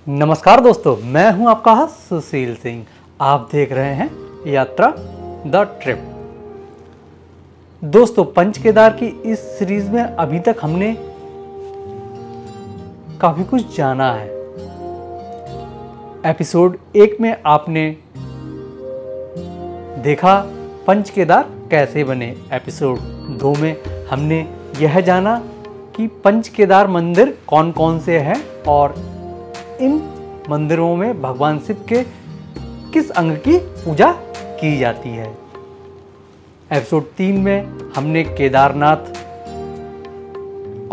नमस्कार दोस्तों, मैं हूं आपका होस्ट सुशील सिंह। आप देख रहे हैं यात्रा द ट्रिप। दोस्तों, पंच केदार की इस सीरीज में अभी तक हमने काफी कुछ जाना है। एपिसोड 1 में आपने देखा पंच केदार कैसे बने। एपिसोड 2 में हमने यह जाना कि पंच केदार मंदिर कौन कौन से हैं और इन मंदिरों में भगवान शिव के किस अंग की पूजा की जाती है। एपिसोड 3 में हमने केदारनाथ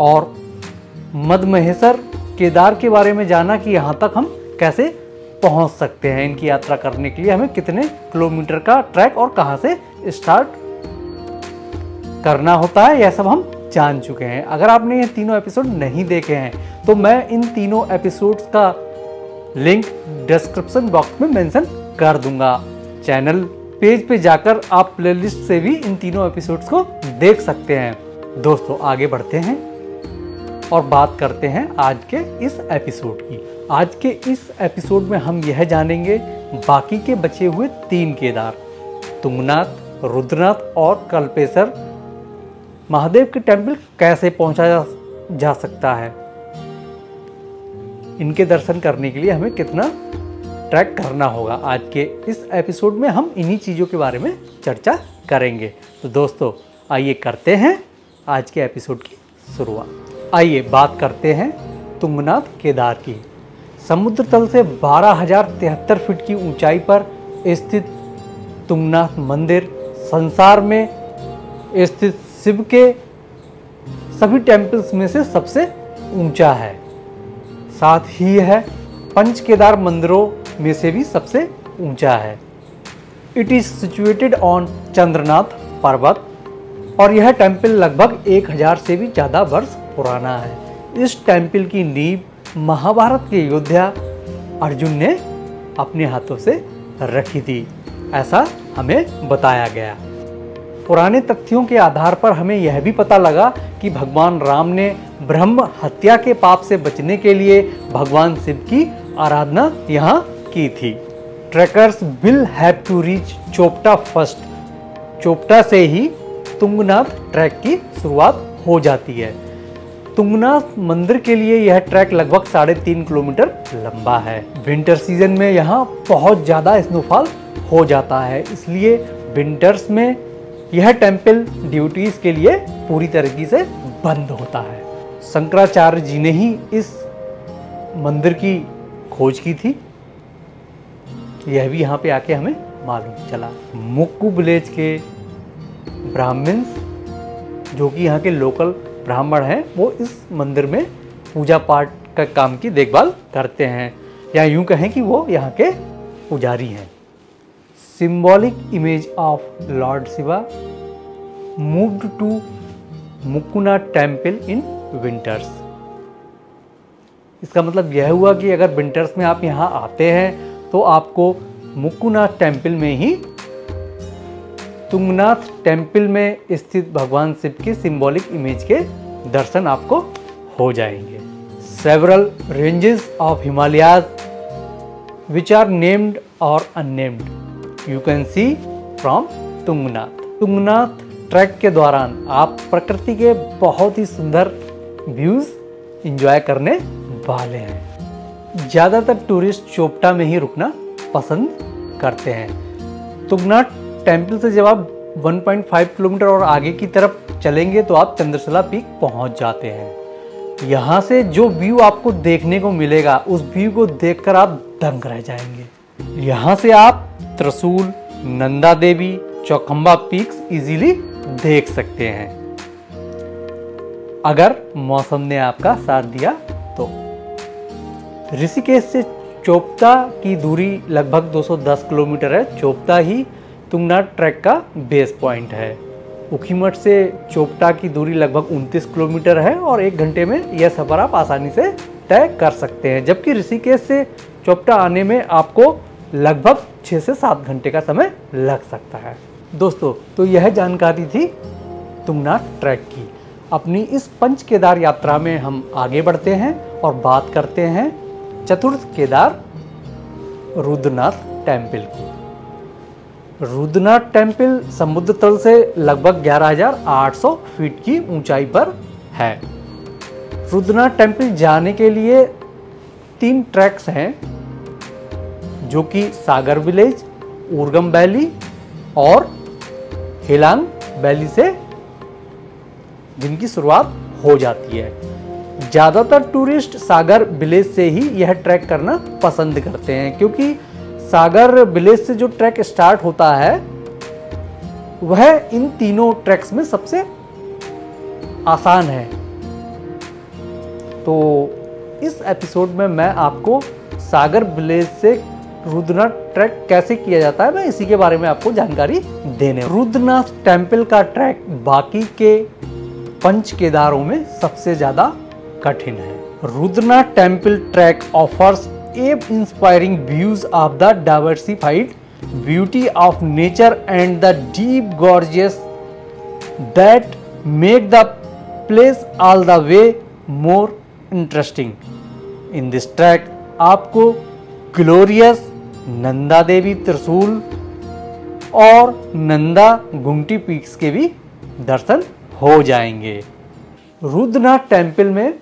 और मद्महेश्वर केदार के बारे में जाना कि यहाँ तक हम कैसे पहुँच सकते हैं। इनकी यात्रा करने के लिए हमें कितने किलोमीटर का ट्रैक और कहाँ से स्टार्ट करना होता है, यह सब हम जान चुके हैं। अगर आपने ये तीनों एपिसोड नहीं देखे हैं तो मैं इन तीनों एपिसोड्स का लिंक डिस्क्रिप्शन बॉक्स में मेंशन कर दूंगा। चैनल पेज पे जाकर आप प्लेलिस्ट से भी इन तीनों एपिसोड्स को देख सकते हैं। दोस्तों, आगे बढ़ते हैं और बात करते हैं आज के इस एपिसोड की। आज के इस एपिसोड में हम यह जानेंगे बाकी के बचे हुए 3 केदार, तुंगनाथ, रुद्रनाथ और कल्पेश्वर महादेव के टेम्पल कैसे पहुंचा जा सकता है। इनके दर्शन करने के लिए हमें कितना ट्रैक करना होगा। आज के इस एपिसोड में हम इन्हीं चीज़ों के बारे में चर्चा करेंगे। तो दोस्तों, आइए करते हैं आज के एपिसोड की शुरुआत। आइए बात करते हैं तुंगनाथ केदार की। समुद्र तल से 12,073 फीट की ऊंचाई पर स्थित तुंगनाथ मंदिर संसार में स्थित शिव के सभी टेम्पल्स में से सबसे ऊंचा है। साथ ही यह पंच केदार मंदिरों में से भी सबसे ऊंचा है। It is situated on Chandranath पर्वत और यह टेम्पल लगभग 1000 से भी ज़्यादा वर्ष पुराना है। इस टेम्पल की नींव महाभारत के योद्धा अर्जुन ने अपने हाथों से रखी थी, ऐसा हमें बताया गया। पुराने तथ्यों के आधार पर हमें यह भी पता लगा कि भगवान राम ने ब्रह्म हत्या के पाप से बचने के लिए भगवान शिव की आराधना यहाँ की थी। Trackers will have to reach Chopta first. Chopta से ही तुंगनाथ ट्रैक की शुरुआत हो जाती है। तुंगनाथ मंदिर के लिए यह ट्रैक लगभग 3.5 किलोमीटर लंबा है। विंटर सीजन में यहाँ बहुत ज़्यादा स्नोफॉल हो जाता है, इसलिए विंटर्स में यह टेम्पल ड्यूटीज के लिए पूरी तरीके से बंद होता है। शंकराचार्य जी ने ही इस मंदिर की खोज की थी, यह भी यहाँ पे आके हमें मालूम चला। मुक्कू विलेज के ब्राह्मण्स, जो कि यहाँ के लोकल ब्राह्मण हैं, वो इस मंदिर में पूजा पाठ का काम की देखभाल करते हैं, या यूं कहें कि वो यहाँ के पुजारी हैं। Symbolic image of Lord Shiva moved to Muktinath temple in winters. इसका मतलब यह हुआ कि अगर विंटर्स में आप यहाँ आते हैं तो आपको मुक्कुनाथ टेम्पल में ही तुंगनाथ टेम्पल में स्थित भगवान शिव के सिंबॉलिक इमेज के दर्शन आपको हो जाएंगे। Several ranges of Himalayas which are named or unnamed You can see from Tungnath. Tungnath track के दौरान आप प्रकृति के बहुत ही सुंदर व्यूज एंजॉय करने वाले हैं। ज़्यादातर टूरिस्ट चोपटा में ही रुकना पसंद करते हैं। तुंगनाथ टेम्पल से जब आप 1.5 किलोमीटर और आगे की तरफ चलेंगे तो आप चंद्रशिला पीक पहुंच जाते हैं। यहाँ से जो व्यू आपको देखने को मिलेगा, उस व्यू को देखकर आप दंग रह जाएंगे। यहाँ से आप त्रिशूल, नंदा देवी, चौखंबा पीक्स इजीली देख सकते हैं, अगर मौसम ने आपका साथ दिया तो। ऋषिकेश से चोपता की दूरी लगभग 210 किलोमीटर है। चोपता ही तुंगनाथ ट्रैक का बेस पॉइंट है। उखीमठ से चोपटा की दूरी लगभग 29 किलोमीटर है और 1 घंटे में यह सफर आप आसानी से तय कर सकते हैं, जबकि ऋषिकेश से चोपटा आने में आपको लगभग 6 से 7 घंटे का समय लग सकता है। दोस्तों, तो यह जानकारी थी तुंगनाथ ट्रैक की। अपनी इस पंच केदार यात्रा में हम आगे बढ़ते हैं और बात करते हैं चतुर्थ केदार रुद्रनाथ टेम्पल की। रुद्रनाथ टेम्पल समुद्र तल से लगभग 11,800 फीट की ऊंचाई पर है। रुद्रनाथ टेम्पल जाने के लिए 3 ट्रैक्स हैं, जो कि सागर विलेज, उर्गम वैली और हेलांग वैली से जिनकी शुरुआत हो जाती है। ज़्यादातर टूरिस्ट सागर विलेज से ही यह ट्रैक करना पसंद करते हैं, क्योंकि सागर विलेज से जो ट्रैक स्टार्ट होता है वह इन तीनों ट्रैक्स में सबसे आसान है। तो इस एपिसोड में मैं आपको सागर विलेज से रुद्रनाथ ट्रैक कैसे किया जाता है, मैं इसी के बारे में आपको जानकारी देने। रुद्रनाथ टेम्पल का ट्रैक बाकी के 5 केदारों में सबसे ज़्यादा कठिन है। Rudranath temple track offers awe-inspiring views of the diversified beauty of nature and the deep gorges that make the place all the way more interesting. In this track आपको ग्लोरियस नंदा देवी त्रिशूल और नंदा गुंटी पीक्स के भी दर्शन हो जाएंगे। रुद्रनाथ टेम्पल में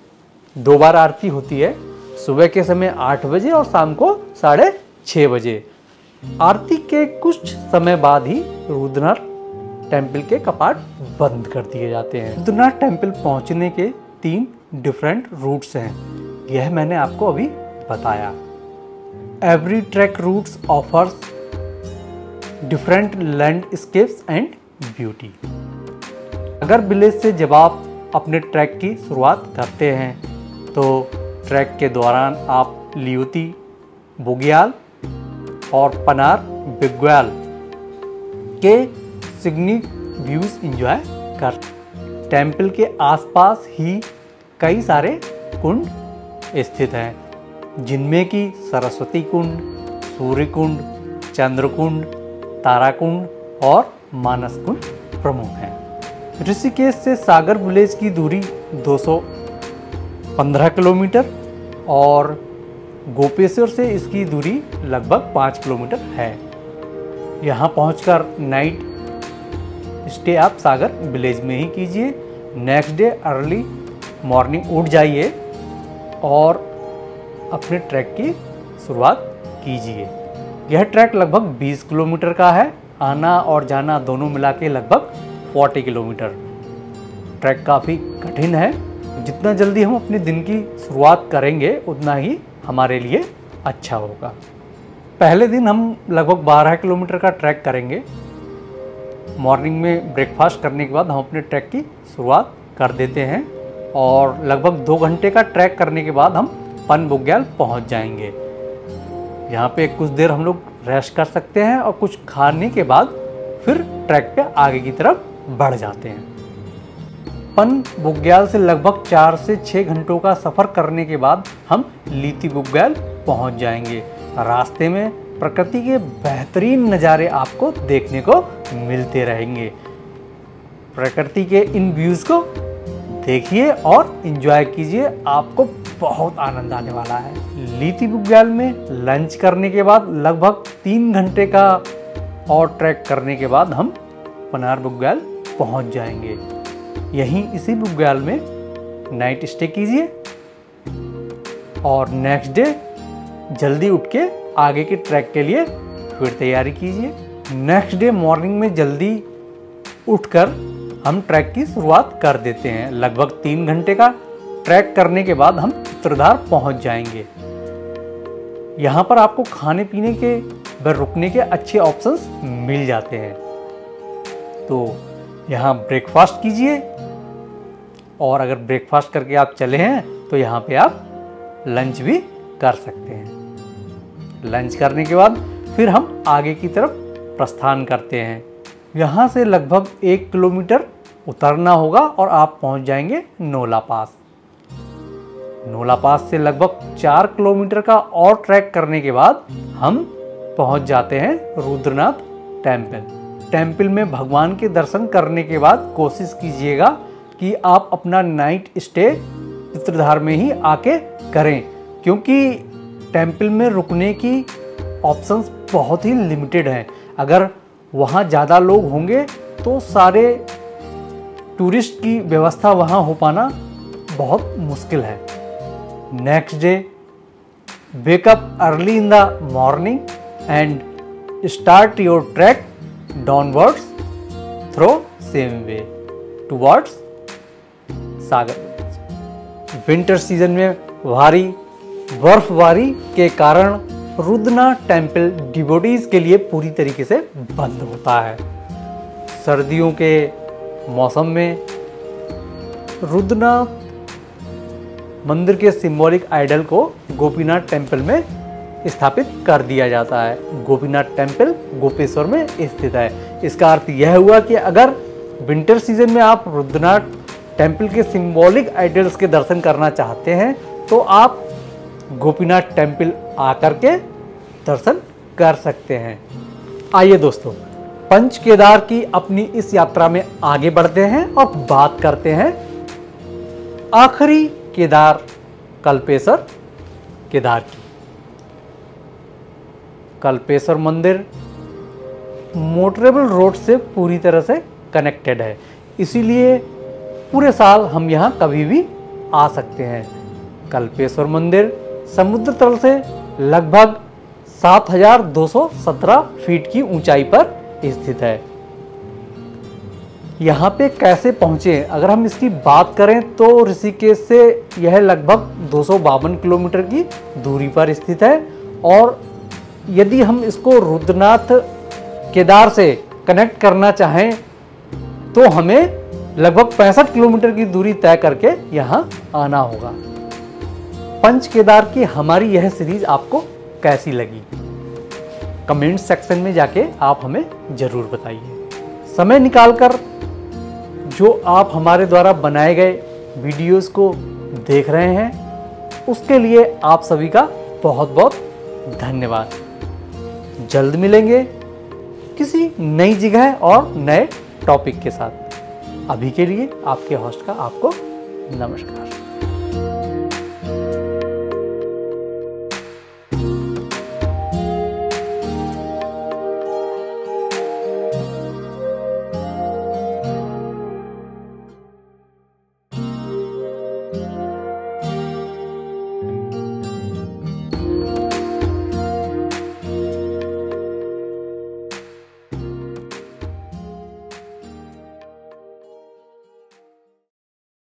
2 बार आरती होती है, सुबह के समय 8 बजे और शाम को 6:30 बजे। आरती के कुछ समय बाद ही रुद्रनाथ टेम्पल के कपाट बंद कर दिए जाते हैं। रुद्रनाथ टेम्पल पहुंचने के 3 डिफरेंट रूट्स हैं, यह मैंने आपको अभी बताया। Every track routes offers different landscapes and beauty. अगर विलेज से जब आप अपने ट्रैक की शुरुआत करते हैं तो ट्रैक के दौरान आप लियोती बुग्याल और पनार बुग्याल के सिग्निक व्यूज एंजॉय कर। टेम्पल के आसपास ही कई सारे कुंड स्थित हैं, जिनमें कि सरस्वती कुंड, सूर्य कुंड, चंद्र कुंड, तारा कुंड और मानस कुंड प्रमुख हैं। ऋषिकेश से सागर विलेज की दूरी 215 किलोमीटर और गोपेश्वर से इसकी दूरी लगभग 5 किलोमीटर है। यहाँ पहुंचकर नाइट स्टे आप सागर विलेज में ही कीजिए। नेक्स्ट डे अर्ली मॉर्निंग उठ जाइए और अपने ट्रैक की शुरुआत कीजिए। यह ट्रैक लगभग 20 किलोमीटर का है, आना और जाना दोनों मिला के लगभग 40 किलोमीटर। ट्रैक काफ़ी कठिन है, जितना जल्दी हम अपने दिन की शुरुआत करेंगे उतना ही हमारे लिए अच्छा होगा। पहले दिन हम लगभग 12 किलोमीटर का ट्रैक करेंगे। मॉर्निंग में ब्रेकफास्ट करने के बाद हम अपने ट्रैक की शुरुआत कर देते हैं और लगभग 2 घंटे का ट्रैक करने के बाद हम पन बुग्याल पहुंच जाएंगे। यहाँ पे कुछ देर हम लोग रेस्ट कर सकते हैं और कुछ खाने के बाद फिर ट्रैक पे आगे की तरफ बढ़ जाते हैं। पन बुग्याल से लगभग 4 से 6 घंटों का सफ़र करने के बाद हम लीती बुग्याल पहुंच जाएंगे। रास्ते में प्रकृति के बेहतरीन नज़ारे आपको देखने को मिलते रहेंगे। प्रकृति के इन व्यूज़ को देखिए और एंजॉय कीजिए, आपको बहुत आनंद आने वाला है। लीती बुग्याल में लंच करने के बाद लगभग 3 घंटे का और ट्रैक करने के बाद हम पनार बुग्याल पहुंच जाएंगे। यहीं इसी बुग्याल में नाइट स्टे कीजिए और नेक्स्ट डे जल्दी उठ के आगे के ट्रैक के लिए फिर तैयारी कीजिए। नेक्स्ट डे मॉर्निंग में जल्दी उठकर हम ट्रैक की शुरुआत कर देते हैं। लगभग 3 घंटे का ट्रैक करने के बाद हम चित्रधार पहुंच जाएंगे। यहाँ पर आपको खाने पीने के व रुकने के अच्छे ऑप्शंस मिल जाते हैं, तो यहाँ ब्रेकफास्ट कीजिए और अगर ब्रेकफास्ट करके आप चले हैं तो यहाँ पे आप लंच भी कर सकते हैं। लंच करने के बाद फिर हम आगे की तरफ प्रस्थान करते हैं। यहाँ से लगभग 1 किलोमीटर उतरना होगा और आप पहुँच जाएंगे नोला पास। नोला पास से लगभग 4 किलोमीटर का और ट्रैक करने के बाद हम पहुँच जाते हैं रुद्रनाथ टेम्पल। टेम्पल में भगवान के दर्शन करने के बाद कोशिश कीजिएगा कि आप अपना नाइट स्टे चित्रधार में ही आके करें, क्योंकि टेम्पल में रुकने की ऑप्शंस बहुत ही लिमिटेड हैं। अगर वहाँ ज़्यादा लोग होंगे तो सारे टूरिस्ट की व्यवस्था वहाँ हो पाना बहुत मुश्किल है। Next day wake up early in the morning and start your trek downwards through same way towards Sagar. Winter season में भारी बर्फबारी के कारण रुद्रनाथ टेम्पल डिवोटीज के लिए पूरी तरीके से बंद होता है। सर्दियों के मौसम में रुद्रनाथ मंदिर के सिंबॉलिक आइडल को गोपीनाथ टेम्पल में स्थापित कर दिया जाता है। गोपीनाथ टेम्पल गोपेश्वर में स्थित है। इसका अर्थ यह हुआ कि अगर विंटर सीजन में आप रुद्रनाथ टेम्पल के सिंबॉलिक आइडल्स के दर्शन करना चाहते हैं तो आप गोपीनाथ टेम्पल आकर के दर्शन कर सकते हैं। आइए दोस्तों, पंच केदार की अपनी इस यात्रा में आगे बढ़ते हैं और बात करते हैं आखिरी केदार कल्पेश्वर केदार की। कल्पेश्वर मंदिर मोटरेबल रोड से पूरी तरह से कनेक्टेड है, इसीलिए पूरे साल हम यहाँ कभी भी आ सकते हैं। कल्पेश्वर मंदिर समुद्र तल से लगभग 7,217 फीट की ऊंचाई पर स्थित है। यहाँ पे कैसे पहुँचे, अगर हम इसकी बात करें तो ऋषिकेश से यह लगभग 252 किलोमीटर की दूरी पर स्थित है और यदि हम इसको रुद्रनाथ केदार से कनेक्ट करना चाहें तो हमें लगभग 65 किलोमीटर की दूरी तय करके यहाँ आना होगा। पंच केदार की हमारी यह सीरीज आपको कैसी लगी, कमेंट सेक्शन में जाके आप हमें ज़रूर बताइए। समय निकालकर जो आप हमारे द्वारा बनाए गए वीडियोस को देख रहे हैं उसके लिए आप सभी का बहुत बहुत धन्यवाद। जल्द मिलेंगे किसी नई जगह और नए टॉपिक के साथ। अभी के लिए आपके होस्ट का आपको नमस्कार।